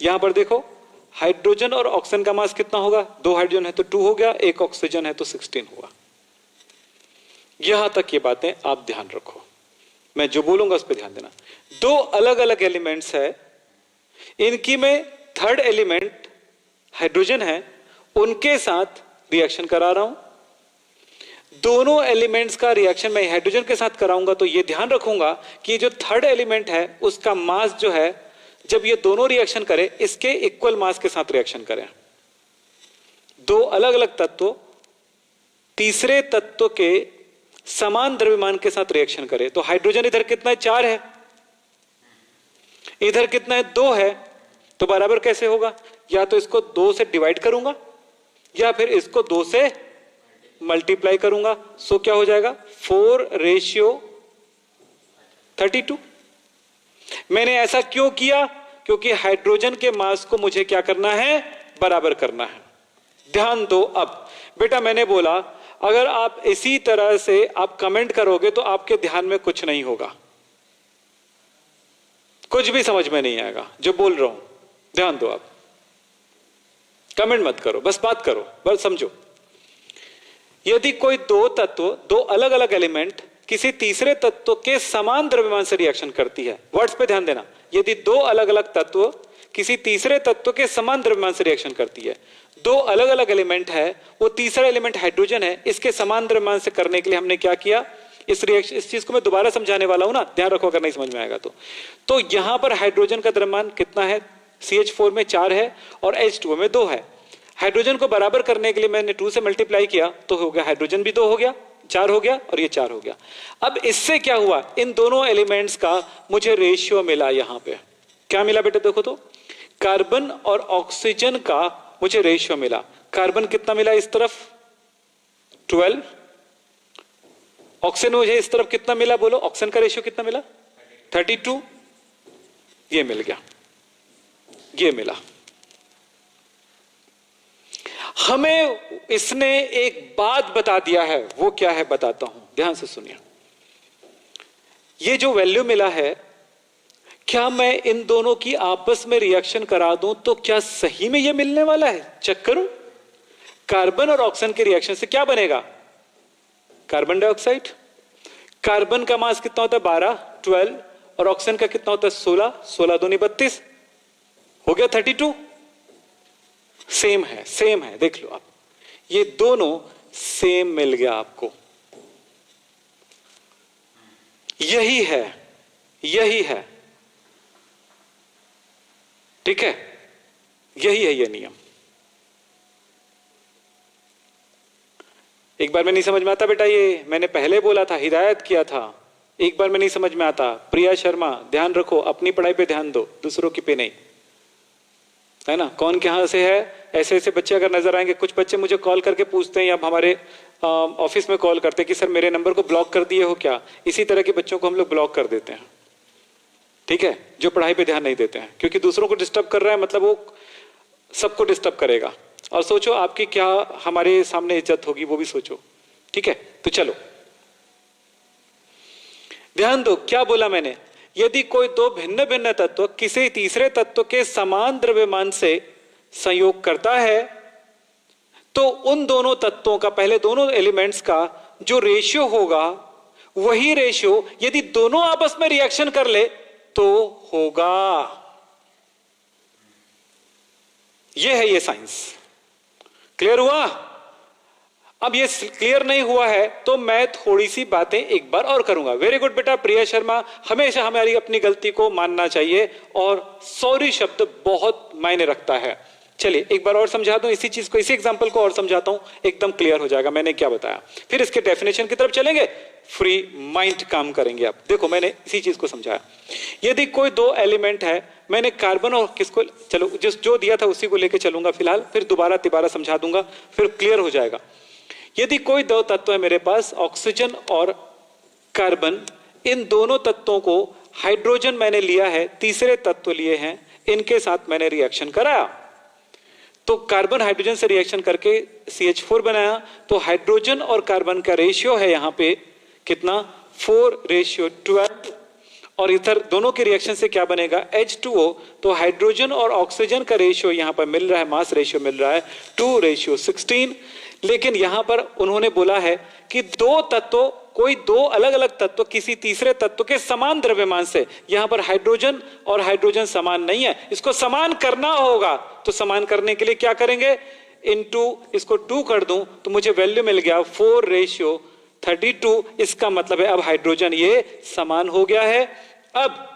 यहां पर देखो, हाइड्रोजन और ऑक्सीजन का मास कितना होगा? 2 हाइड्रोजन है तो 2 हो गया, एक ऑक्सीजन है तो 16 हुआ। यहां तक ये बातें आप ध्यान रखो, मैं जो बोलूंगा उस पर ध्यान देना। दो अलग अलग एलिमेंट्स है, इनकी में थर्ड एलिमेंट हाइड्रोजन है, उनके साथ रिएक्शन करा रहा हूं। दोनों एलिमेंट्स का रिएक्शन मैं हाइड्रोजन के साथ कराऊंगा, तो ये ध्यान रखूंगा कि जो थर्ड एलिमेंट है उसका मास जो है, जब ये दोनों रिएक्शन करें, इसके इक्वल मास के साथ रिएक्शन करें। दो अलग अलग तत्व तीसरे तत्व के समान द्रव्यमान के साथ रिएक्शन करें, तो हाइड्रोजन इधर कितना है? 4 है, इधर कितना है? 2 है, तो बराबर कैसे होगा? या तो इसको 2 से डिवाइड करूंगा या फिर इसको 2 से मल्टीप्लाई करूंगा। सो क्या हो जाएगा? 4:32। मैंने ऐसा क्यों किया? क्योंकि हाइड्रोजन के मास को मुझे क्या करना है? बराबर करना है। ध्यान दो। अब बेटा मैंने बोला अगर आप इसी तरह से आप कमेंट करोगे तो आपके ध्यान में कुछ नहीं होगा, कुछ भी समझ में नहीं आएगा जो बोल रहा हूं। ध्यान दो, आप कमेंट मत करो, बस बात करो, बस समझो। यदि कोई दो तत्व, दो अलग अलग एलिमेंट किसी तीसरे तत्व के समान द्रव्यमान से रिएक्शन करती है, वर्ड्स पे ध्यान देना, यदि दो अलग अलग तत्व किसी तीसरे तत्व के समान द्रव्यमान से रिएक्शन करती है, दो अलग अलग एलिमेंट है, वो तीसरा एलिमेंट हाइड्रोजन है, इसके समान द्रव्यमान से करने के लिए हमने क्या किया, इस चीज को मैं दोबारा समझाने वाला हूं ना, ध्यान रखो अगर नहीं समझ में आएगा तो यहां पर हाइड्रोजन का द्रव्यमान कितना है, CH4 में 4 है और H2O में 2 है। हाइड्रोजन को बराबर करने के लिए मैंने 2 से मल्टीप्लाई किया तो हो गया, हाइड्रोजन भी 2 हो गया, 4 हो गया और ये 4 हो गया। अब इससे क्या हुआ, इन दोनों एलिमेंट्स का मुझे रेशियो मिला। यहां पे क्या मिला बेटा, देखो तो, कार्बन और ऑक्सीजन का मुझे रेशियो मिला। कार्बन कितना मिला इस तरफ 12, ऑक्सीजन मुझे इस तरफ कितना मिला, बोलो ऑक्सीजन का रेशियो कितना मिला 32, ये मिल गया, ये मिला। हमें इसने एक बात बता दिया है, वो क्या है बताता हूं, ध्यान से सुनिए। ये जो वैल्यू मिला है, क्या मैं इन दोनों की आपस में रिएक्शन करा दूं तो क्या सही में ये मिलने वाला है, चेक करो। कार्बन और ऑक्सीजन के रिएक्शन से क्या बनेगा, कार्बन डाइऑक्साइड। कार्बन का मास कितना होता है 12, 12 और ऑक्सीजन का कितना होता है 16, 16 दूनी 32, हो गया 32। सेम है, सेम है, देख लो आप, ये दोनों सेम मिल गया आपको। यही है, यही है, ठीक है, यही है ये नियम। एक बार में नहीं समझ में आता बेटा, ये मैंने पहले बोला था, हिदायत किया था, एक बार में नहीं समझ में आता। प्रिया शर्मा, ध्यान रखो, अपनी पढ़ाई पे ध्यान दो, दूसरों की पे नहीं, है ना। कौन कहां से है, ऐसे ऐसे बच्चे अगर नजर आएंगे, कुछ बच्चे मुझे कॉल करके पूछते हैं या हमारे ऑफिस में कॉल करते हैं कि सर मेरे नंबर को ब्लॉक कर दिए हो क्या, इसी तरह के बच्चों को हम लोग ब्लॉक कर देते हैं, ठीक है, जो पढ़ाई पे ध्यान नहीं देते हैं, क्योंकि दूसरों को डिस्टर्ब कर रहा है, मतलब वो सबको डिस्टर्ब करेगा। और सोचो आपकी क्या हमारे सामने इज्जत होगी, वो भी सोचो, ठीक है। तो चलो ध्यान दो, क्या बोला मैंने, यदि कोई दो भिन्न भिन्न तत्व किसी तीसरे तत्व के समान द्रव्यमान से संयोग करता है तो उन दोनों तत्वों का, पहले दोनों एलिमेंट्स का जो रेशियो होगा, वही रेशियो यदि दोनों आपस में रिएक्शन कर ले तो होगा। यह है ये साइंस। क्लियर हुआ? अब ये क्लियर नहीं हुआ है तो मैं थोड़ी सी बातें एक बार और करूंगा। वेरी गुड बेटा प्रिया शर्मा, हमेशा हमारी अपनी गलती को मानना चाहिए और सॉरी शब्द बहुत मायने रखता है। चलिए एक बार और समझा दूं इसी चीज को, इसी एग्जांपल को और समझाता हूं, एकदम क्लियर हो जाएगा मैंने क्या बताया। फिर इसके डेफिनेशन की तरफ चलेंगे, फ्री माइंड काम करेंगे आप। देखो मैंने इसी चीज को समझाया। यदि कोई दो एलिमेंट है, मैंने कार्बन और किसको, चलो जो दिया था उसी को लेके चलूंगा फिलहाल, फिर दोबारा तिबारा समझा दूंगा, फिर क्लियर हो जाएगा। यदि कोई दो तत्व है मेरे पास, ऑक्सीजन और कार्बन, इन दोनों तत्वों को हाइड्रोजन मैंने लिया है, तीसरे तत्व लिए हैं, इनके साथ मैंने रिएक्शन कराया, तो कार्बन हाइड्रोजन से रिएक्शन करके CH4 बनाया, तो हाइड्रोजन और कार्बन का रेशियो है यहां पे कितना 4:12, और इधर दोनों के रिएक्शन से क्या बनेगा H2O, तो हाइड्रोजन और ऑक्सीजन का रेशियो यहां पर मिल रहा है, मास रेशियो मिल रहा है 2:16। लेकिन यहां पर उन्होंने बोला है कि दो तत्व, कोई दो अलग अलग तत्व किसी तीसरे तत्व के समान द्रव्यमान से, यहां पर हाइड्रोजन और हाइड्रोजन समान नहीं है, इसको समान करना होगा। तो समान करने के लिए क्या करेंगे, इनटू इसको 2 कर दूं तो मुझे वैल्यू मिल गया 4:32। इसका मतलब है अब हाइड्रोजन ये समान हो गया है। अब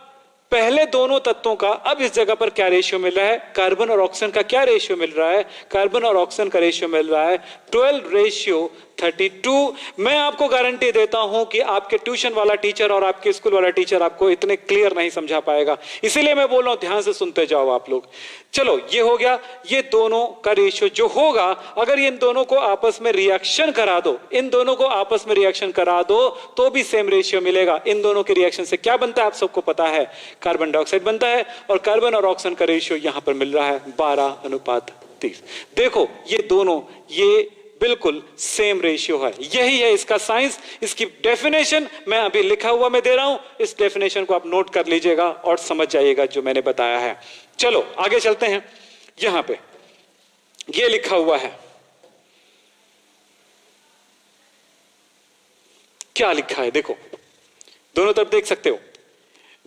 पहले दोनों तत्वों का अब इस जगह पर क्या रेशियो मिल रहा है, कार्बन और ऑक्सीजन का क्या रेशियो मिल रहा है, कार्बन और ऑक्सीजन का रेशियो मिल रहा है 12:32। मैं आपको गारंटी देता हूं कि आपके ट्यूशन वाला टीचर और आपके स्कूल वाला टीचर आपको इतने क्लियर नहीं समझा पाएगा, इसीलिए मैं बोल रहा हूं ध्यान से सुनते जाओ आप लोग। चलो ये हो गया, ये दोनों का रेशियो जो होगा, अगर इन दोनों को आपस में रिएक्शन करा दो, इन दोनों को आपस में रिएक्शन करा दो तो भी सेम रेशियो मिलेगा। इन दोनों के रिएक्शन से क्या बनता है आप सबको पता है, कार्बन डाइऑक्साइड बनता है, और कार्बन और ऑक्सीजन का रेशियो यहां पर मिल रहा है 12:30। देखो ये बिल्कुल सेम रेशियो है। यही है इसका साइंस। इसकी डेफिनेशन मैं अभी लिखा हुआ मैं दे रहा हूं, इस डेफिनेशन को आप नोट कर लीजिएगा और समझ जाइएगा जो मैंने बताया है। चलो आगे चलते हैं। यहां पे ये लिखा हुआ है, क्या लिखा है देखो, दोनों तरफ देख सकते हो।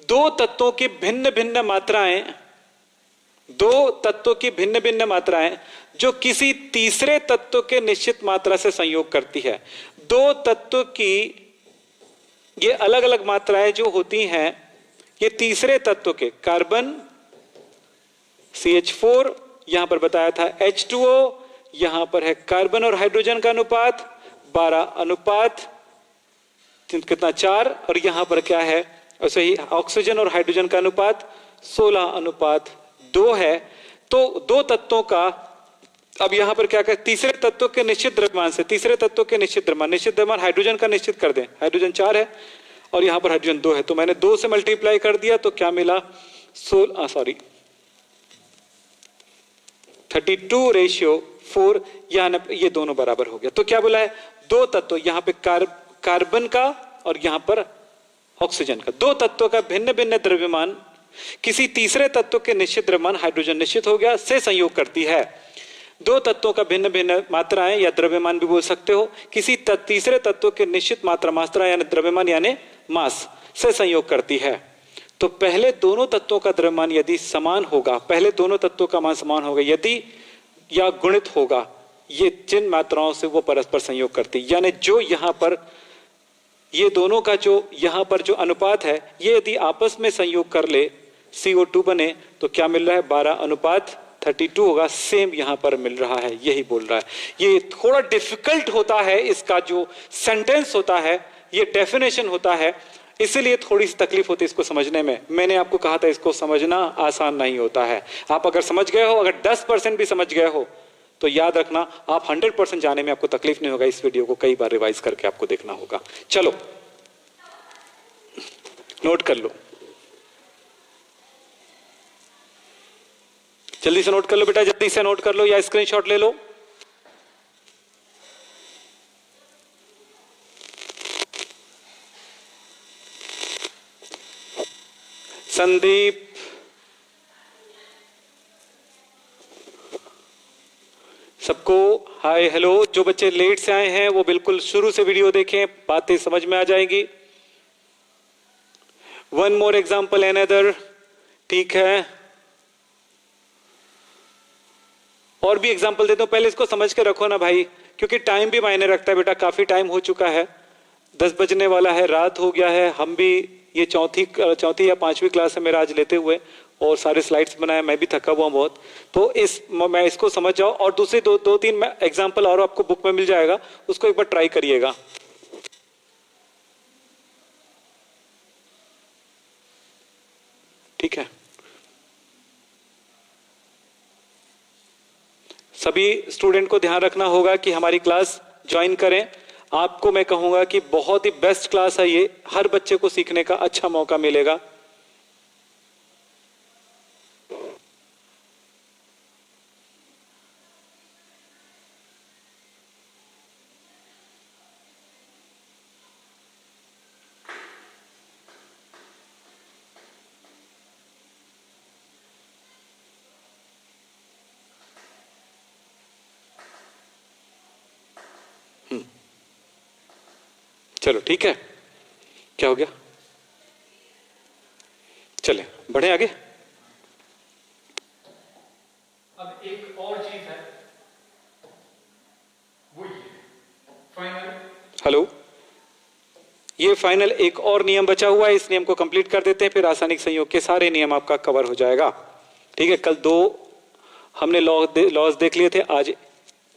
दो तत्वों की भिन्न भिन्न मात्राएं, दो तत्वों की भिन्न भिन्न मात्राएं जो किसी तीसरे तत्व के निश्चित मात्रा से संयोग करती है। दो तत्व की ये अलग अलग मात्राएं जो होती हैं, ये तीसरे तत्व के, कार्बन CH4, यहां पर बताया था H2O, यहां पर है कार्बन और हाइड्रोजन का अनुपात 12 अनुपात कितना 4, और यहां पर क्या है, ऐसे ही ऑक्सीजन और हाइड्रोजन का अनुपात 16 अनुपात 2 है। तो दो तत्वों का, अब यहां पर क्या करें, तीसरे तत्व के निश्चित द्रव्यमान से, तीसरे तत्व के निश्चित द्रव्यमान हाइड्रोजन का निश्चित कर दें। हाइड्रोजन 4 है और यहां पर हाइड्रोजन 2 है, तो मैंने 2 से मल्टीप्लाई कर दिया तो क्या मिला, 32:4, यहां ये दोनों बराबर हो गया। तो क्या बोला है, दो तत्व, यहां पे कार्बन का और यहां पर ऑक्सीजन का, दो तत्वों का भिन्न भिन्न द्रव्यमान किसी तीसरे तत्व के निश्चित द्रव्यमान, हाइड्रोजन निश्चित हो गया, से संयोग करती है। दो तत्वों का भिन्न भिन्न मात्राएं या द्रव्यमान भी बोल सकते हो, किसी तीसरे तत्व के निश्चित मात्रा यानी द्रव्यमान यानी मास से संयोग करती है। तो पहले दोनों तत्वों का द्रव्यमान यदि समान होगा, पहले दोनों तत्वों का मान समान होगा यदि, या गुणित होगा, ये जिन मात्राओं से वो परस्पर संयोग करती, यानी जो यहां पर ये दोनों का जो यहां पर जो अनुपात है, ये यदि आपस में संयोग कर ले, CO2 बने, तो क्या मिल रहा है, 12:32 होगा। सेम यहां पर मिल रहा है, यही बोल रहा है। ये थोड़ा डिफिकल्ट होता है, इसका जो सेंटेंस होता है, ये डेफिनेशन होता है, इसीलिए थोड़ी सी तकलीफ होती है इसको समझने में। मैंने आपको कहा था इसको समझना आसान नहीं होता है। आप अगर समझ गए हो, अगर 10% भी समझ गए हो, तो याद रखना आप 100% जाने में आपको तकलीफ नहीं होगा। इस वीडियो को कई बार रिवाइज करके आपको देखना होगा। चलो नोट कर लो, जल्दी से नोट कर लो बेटा, जल्दी से नोट कर लो या स्क्रीनशॉट ले लो। संदीप, सबको हाय हेलो। जो बच्चे लेट से आए हैं वो बिल्कुल शुरू से वीडियो देखें, बातें समझ में आ जाएगी। वन मोर एग्जाम्पल अनदर, ठीक है, और भी एग्जाम्पल देता हूं। पहले इसको समझ के रखो ना भाई, क्योंकि टाइम भी मायने रखता है बेटा। काफी टाइम हो चुका है, 10 बजने वाला है, रात हो गया है। हम भी ये चौथी या 5वीं क्लास है मेरा आज लेते हुए, और सारे स्लाइड्स बनाए, मैं भी थका हुआ बहुत। तो मैं इसको समझ जाओ, और दूसरी दो तीन एग्जाम्पल और आपको बुक में मिल जाएगा, उसको एक बार ट्राई करिएगा। ठीक है, सभी स्टूडेंट को ध्यान रखना होगा कि हमारी क्लास ज्वाइन करें। आपको मैं कहूंगा कि बहुत ही बेस्ट क्लास है ये, हर बच्चे को सीखने का अच्छा मौका मिलेगा। चलो ठीक है, क्या हो गया, चले बढ़े आगे। अब एक और चीज है, वो ये फाइनल, हेलो, ये फाइनल एक और नियम बचा हुआ है, इस नियम को कंप्लीट कर देते हैं, फिर रासायनिक संयोग के सारे नियम आपका कवर हो जाएगा। ठीक है, कल 2 हमने लॉज देख लिए थे, आज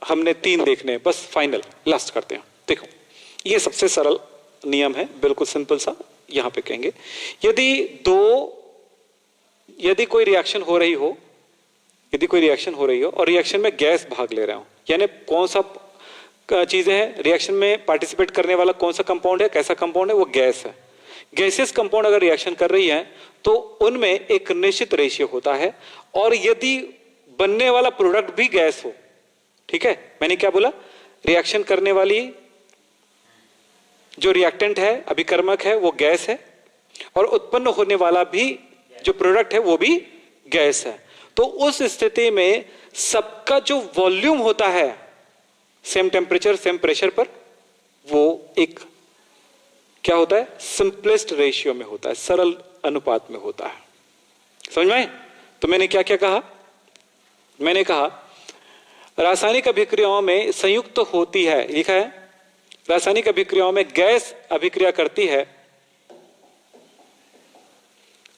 हमने 3 देखने हैं, बस फाइनल लास्ट करते हैं। देखो ये सबसे सरल नियम है, बिल्कुल सिंपल सा। यहां पे कहेंगे यदि कोई रिएक्शन हो रही हो, और रिएक्शन में गैस भाग ले रहा हो, यानी कौन सा चीजें हैं रिएक्शन में पार्टिसिपेट करने वाला, कौन सा कंपाउंड है, कैसा कंपाउंड है, वो गैस है। गैसियस कंपाउंड अगर रिएक्शन कर रही है तो उनमें एक निश्चित रेशियो होता है, और यदि बनने वाला प्रोडक्ट भी गैस हो, ठीक है, मैंने क्या बोला, रिएक्शन करने वाली जो रिएक्टेंट है, अभिकर्मक है, वो गैस है, और उत्पन्न होने वाला भी जो प्रोडक्ट है वो भी गैस है। तो उस स्थिति में सबका जो वॉल्यूम होता है सेम टेम्परेचर सेम प्रेशर पर, वो एक क्या होता है, सिंपलेस्ट रेशियो में होता है, सरल अनुपात में होता है। समझ में आए? तो मैंने क्या क्या कहा? मैंने कहा रासायनिक अभिक्रियाओं में संयुक्त होती है, लिखा है रासायनिक अभिक्रियाओं में गैस अभिक्रिया करती है।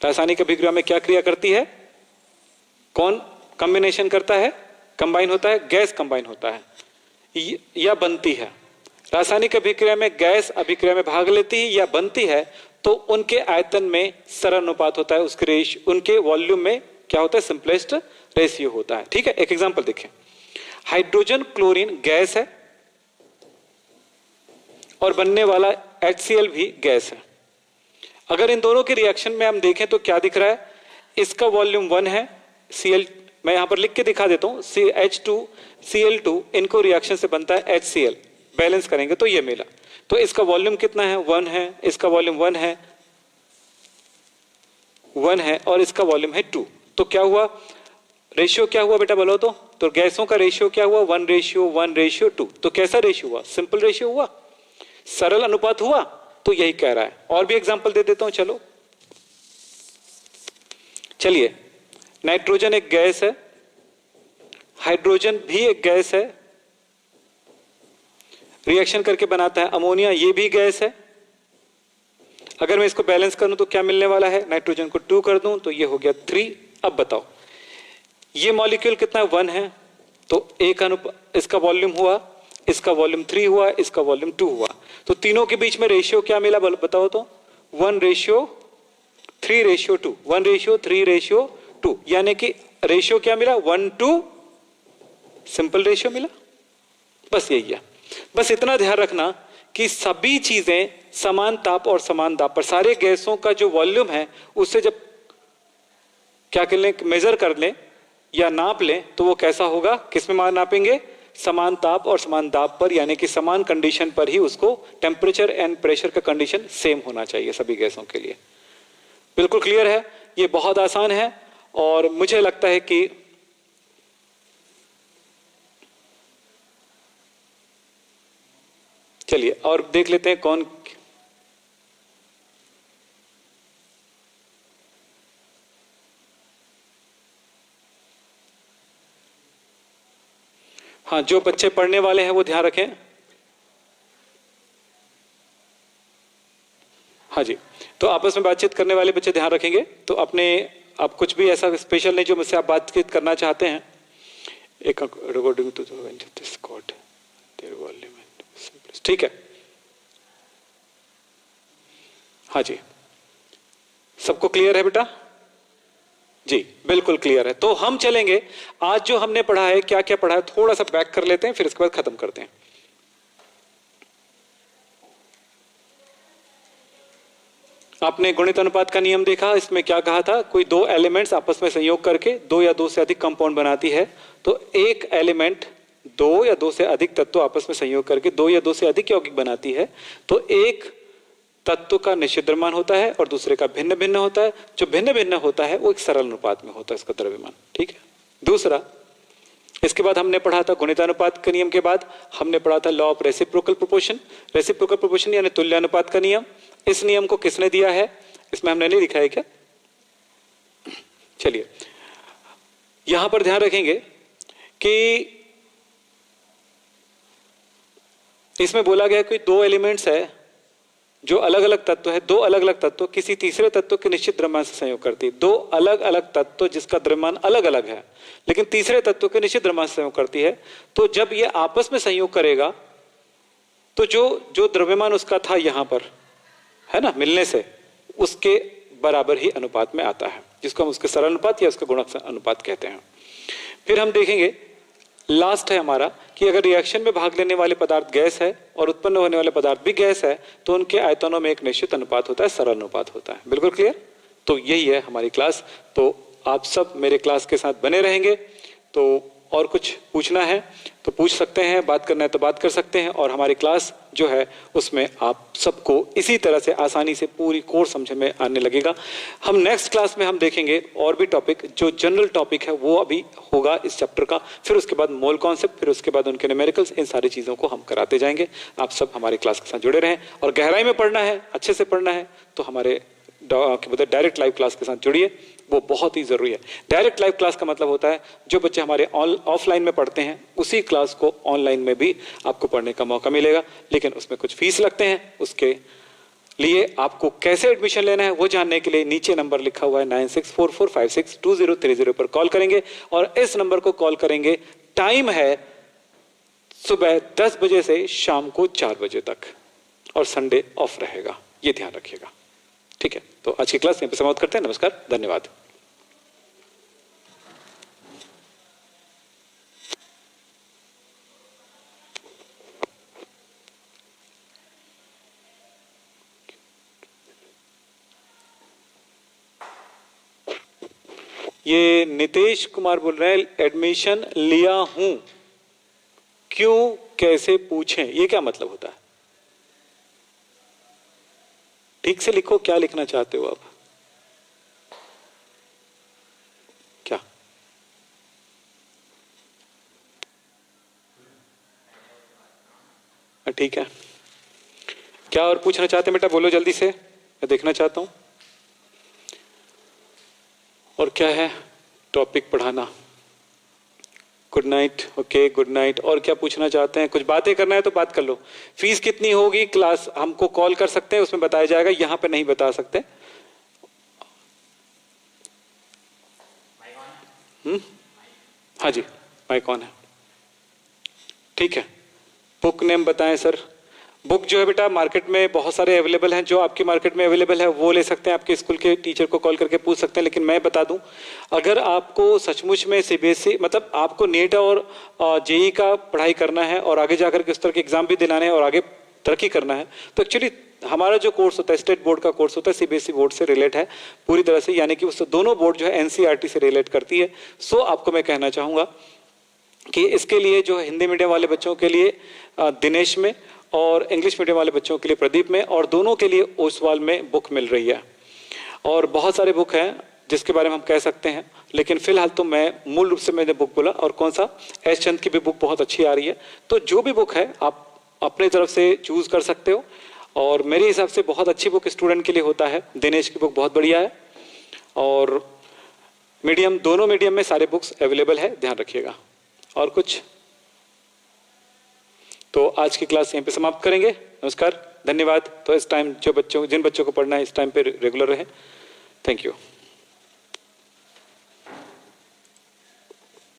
रासायनिक अभिक्रिया में क्या क्रिया करती है? कौन कॉम्बिनेशन करता है, कंबाइन होता है? गैस कंबाइन होता है या बनती है। रासायनिक अभिक्रिया में गैस अभिक्रिया में भाग लेती है या बनती है, तो उनके आयतन में सरल अनुपात होता है, उसके उनके वॉल्यूम में क्या होता है, सिंपलेस्ट रेशियो होता है। ठीक है, एक एग्जांपल देखें। हाइड्रोजन क्लोरीन गैस है और बनने वाला HCl भी गैस है। अगर इन दोनों के रिएक्शन में हम देखें तो क्या दिख रहा है, इसका वॉल्यूम 1 है, Cl, मैं यहां पर लिख के दिखा देता हूं, H2 Cl2, इनको रिएक्शन से बनता है HCl, बैलेंस करेंगे तो ये मिला। तो इसका वॉल्यूम कितना है, 1 है, इसका वॉल्यूम 1 है और इसका वॉल्यूम है 2। तो क्या हुआ, रेशियो क्या हुआ बेटा बोलो तो गैसों का रेशियो क्या हुआ, 1:1:2। तो कैसा रेशियो हुआ, सिंपल रेशियो हुआ, सरल अनुपात हुआ। तो यही कह रहा है। और भी एग्जांपल दे देता हूं, चलिए नाइट्रोजन एक गैस है, हाइड्रोजन भी एक गैस है, रिएक्शन करके बनाता है अमोनिया, ये भी गैस है। अगर मैं इसको बैलेंस करूं तो क्या मिलने वाला है, नाइट्रोजन को 2 कर दूं तो ये हो गया 3। अब बताओ ये मॉलिक्यूल कितना है, 1 है, तो इसका वॉल्यूम हुआ, इसका वॉल्यूम 3 हुआ, इसका वॉल्यूम 2 हुआ। तो तीनों के बीच में रेशियो क्या मिला बताओ तो, 1:3:2, 1:3:2, यानी कि रेशियो क्या मिला, 1:2, सिंपल रेशियो मिला। बस यही है। बस इतना ध्यान रखना कि सभी चीजें समान ताप और समान दाब पर, सारे गैसों का जो वॉल्यूम है उससे जब क्या कर लें, मेजर कर लें या नाप लें, तो वो कैसा होगा, किसमें नापेंगे, समान ताप और समान दाब पर, यानी कि समान कंडीशन पर ही उसको टेम्परेचर एंड प्रेशर का कंडीशन सेम होना चाहिए सभी गैसों के लिए। बिल्कुल क्लियर है, ये बहुत आसान है और मुझे लगता है कि चलिए और देख लेते हैं कौन, हाँ जो बच्चे पढ़ने वाले हैं वो ध्यान रखें। हाँ जी, तो आपस में बातचीत करने वाले बच्चे ध्यान रखेंगे। तो अपने आप कुछ भी ऐसा स्पेशल नहीं जो मुझसे आप बातचीत करना चाहते हैं, एक recording to this code their volume, ठीक है। हाँ जी, सबको क्लियर है बेटा? जी बिल्कुल क्लियर है। तो हम चलेंगे, आज जो हमने पढ़ा है, क्या क्या पढ़ा है, थोड़ा सा बैक कर लेते हैं, फिर इसके बाद खत्म करते हैं। आपने गुणित अनुपात का नियम देखा, इसमें क्या कहा था, कोई दो एलिमेंट्स आपस में संयोग करके दो या दो से अधिक कंपाउंड बनाती है। तो एक एलिमेंट दो या दो से अधिक तत्व आपस में संयोग करके दो या दो से अधिक यौगिक बनाती है। तो एक तत्व का निश्चित द्रव्यमान होता है और दूसरे का भिन्न भिन्न होता है। जो भिन्न भिन्न होता है वो एक सरल अनुपात में होता है इसका द्रव्यमान, ठीक है। दूसरा, इसके बाद हमने पढ़ा था गुणितानुपात के नियम के बाद हमने पढ़ा था law of reciprocal proportion. Reciprocal proportion यानी तुल्यानुपात का नियम। इस नियम को किसने दिया है, इसमें हमने नहीं लिखा है क्या? चलिए यहां पर ध्यान रखेंगे कि इसमें बोला गया कि दो एलिमेंट्स है जो अलग अलग तत्व है, दो अलग अलग तत्व किसी तीसरे तत्व के निश्चित द्रव्यमान से संयोग करती है। दो अलग अलग तत्व जिसका द्रव्यमान अलग अलग है लेकिन तीसरे तत्व के निश्चित द्रव्यमान से संयोग करती है। तो जब ये आपस में संयोग करेगा तो जो द्रव्यमान उसका था यहां पर, है ना, मिलने से उसके बराबर ही अनुपात में आता है, जिसको हम उसके सरल अनुपात या उसका गुणक अनुपात कहते हैं। फिर हम देखेंगे, लास्ट है हमारा, कि अगर रिएक्शन में भाग लेने वाले पदार्थ गैस है और उत्पन्न होने वाले पदार्थ भी गैस है तो उनके आयतनों में एक निश्चित अनुपात होता है, सरल अनुपात होता है। बिल्कुल क्लियर? तो यही है हमारी क्लास। तो आप सब मेरे क्लास के साथ बने रहेंगे तो और कुछ पूछना है तो पूछ सकते हैं, बात करना है तो बात कर सकते हैं। और हमारी क्लास जो है उसमें आप सबको इसी तरह से आसानी से पूरी कोर्स समझ में आने लगेगा। हम नेक्स्ट क्लास में हम देखेंगे और भी टॉपिक, जो जनरल टॉपिक है वो अभी होगा इस चैप्टर का, फिर उसके बाद मोल कॉन्सेप्ट, फिर उसके बाद उनके न्यूमेरिकल्स, इन सारी चीज़ों को हम कराते जाएंगे। आप सब हमारी क्लास के साथ जुड़े रहें और गहराई में पढ़ना है, अच्छे से पढ़ना है तो हमारे डायरेक्ट लाइव क्लास के साथ जुड़िए, वो बहुत ही जरूरी है। डायरेक्ट लाइव क्लास का मतलब होता है जो बच्चे हमारे ऑफलाइन में पढ़ते हैं उसी क्लास को ऑनलाइन में भी आपको पढ़ने का मौका मिलेगा, लेकिन उसमें कुछ फीस लगते हैं। उसके लिए आपको कैसे एडमिशन लेना है वो जानने के लिए नीचे नंबर लिखा हुआ है 9644562030 पर कॉल करेंगे और इस नंबर को कॉल करेंगे। टाइम है सुबह 10 बजे से शाम को 4 बजे तक और संडे ऑफ रहेगा, ये ध्यान रखिएगा। ठीक है, तो आज की क्लास यहीं पे समाप्त करते हैं। नमस्कार, धन्यवाद। ये नितेश कुमार बोल रहे हैं, एडमिशन लिया हूं, क्यों कैसे पूछें, ये क्या मतलब होता है? ठीक से लिखो, क्या लिखना चाहते हो आप? क्या ठीक है, क्या और पूछना चाहते हैं बेटा? बोलो जल्दी से, मैं देखना चाहता हूं। और क्या है टॉपिक? पढ़ाना। Good night, okay good night. और क्या पूछना चाहते हैं? कुछ बातें करना है तो बात कर लो। फीस कितनी होगी? क्लास हमको कॉल कर सकते हैं, उसमें बताया जाएगा, यहां पे नहीं बता सकते। हाँ जी, माइक ऑन है। ठीक है, बुक नेम बताएं सर। बुक जो है बेटा मार्केट में बहुत सारे अवेलेबल हैं, जो आपकी मार्केट में अवेलेबल है वो ले सकते हैं, आपके स्कूल के टीचर को कॉल करके पूछ सकते हैं। लेकिन मैं बता दूं, अगर आपको सचमुच में सीबीएसई मतलब आपको नीट और जेई का पढ़ाई करना है और आगे जाकर के उस तरह के एग्जाम भी दिलाने हैं और आगे तरक्की करना है, तो एक्चुअली हमारा जो कोर्स होता है स्टेट बोर्ड का कोर्स होता है, सीबीएसई बोर्ड से रिलेट है पूरी तरह से, यानी कि उससे दोनों बोर्ड जो है एनसीईआरटी से रिलेट करती है। सो आपको मैं कहना चाहूंगा कि इसके लिए जो हिंदी मीडियम वाले बच्चों के लिए दिनेश में और इंग्लिश मीडियम वाले बच्चों के लिए प्रदीप में, और दोनों के लिए ओसवाल में बुक मिल रही है। और बहुत सारे बुक हैं जिसके बारे में हम कह सकते हैं, लेकिन फिलहाल तो मैं मूल रूप से मैंने बुक बोला। और कौन सा? एस चंद की भी बुक बहुत अच्छी आ रही है। तो जो भी बुक है आप अपनी तरफ से चूज कर सकते हो, और मेरे हिसाब से बहुत अच्छी बुक स्टूडेंट के लिए होता है। दिनेश की बुक बहुत बढ़िया है, और मीडियम, दोनों मीडियम में सारे बुक्स अवेलेबल है, ध्यान रखिएगा। और कुछ? तो आज की क्लास यहीं पे समाप्त करेंगे। नमस्कार, धन्यवाद। तो इस टाइम जिन बच्चों को पढ़ना है इस टाइम पे रेगुलर रहे। Thank you.